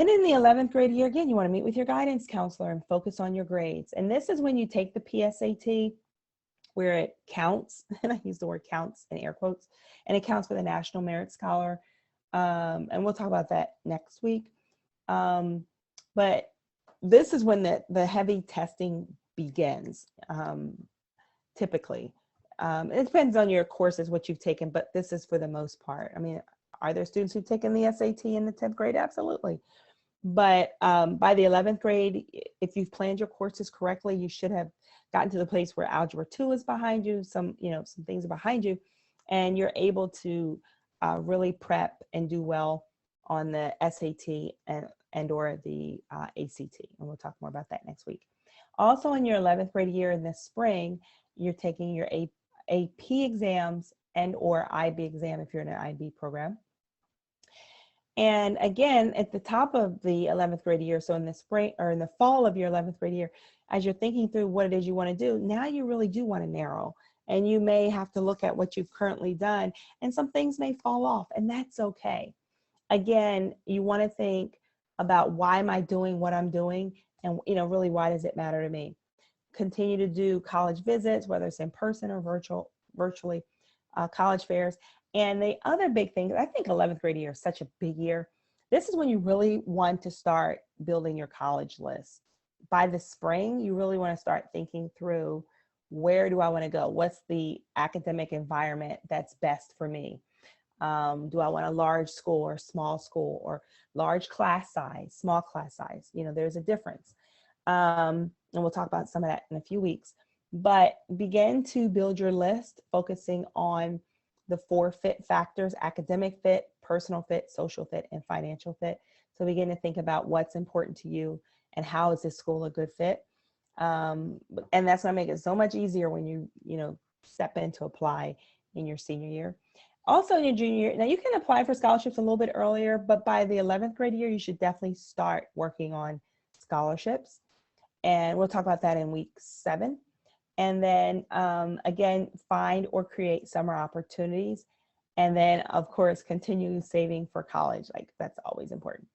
And in the 11th grade year, again, you want to meet with your guidance counselor and focus on your grades. And this is when you take the PSAT, where it counts, and I use the word counts in air quotes, and it counts for the National Merit Scholar. And we'll talk about that next week. But this is when the heavy testing begins, typically. It depends on your courses, what you've taken, but this is for the most part. I mean, are there students who've taken the SAT in the 10th grade? Absolutely. But by the 11th grade, if you've planned your courses correctly, you should have gotten to the place where Algebra 2 is behind you, some things are behind you, and you're able to really prep and do well on the SAT and or the ACT. And we'll talk more about that next week. Also in your 11th grade year in the spring, you're taking your AP exams and or IB exam if you're in an IB program. And again, at the top of the 11th grade year, so in the spring or in the fall of your 11th grade year, as you're thinking through what it is you want to do, now you really do want to narrow. And you may have to look at what you've currently done, and some things may fall off, and that's okay. Again, you want to think about, why am I doing what I'm doing? And really, why does it matter to me? Continue to do college visits, whether it's in person or virtually, college fairs. And the other big thing, I think 11th grade year is such a big year. This is when you really want to start building your college list. By the spring, you really want to start thinking through, where do I want to go? What's the academic environment that's best for me? Do I want a large school or small school, or large class size, small class size? There's a difference. And we'll talk about some of that in a few weeks. But begin to build your list, focusing on the 4 fit factors: academic fit, personal fit, social fit, and financial fit. So begin to think about what's important to you and how is this school a good fit. And that's going to make it so much easier when you step in to apply in your senior year. Also in your junior year, now you can apply for scholarships a little bit earlier, but by the 11th grade year, you should definitely start working on scholarships. And we'll talk about that in week 7. And then again, find or create summer opportunities. And then of course, continue saving for college. Like, that's always important.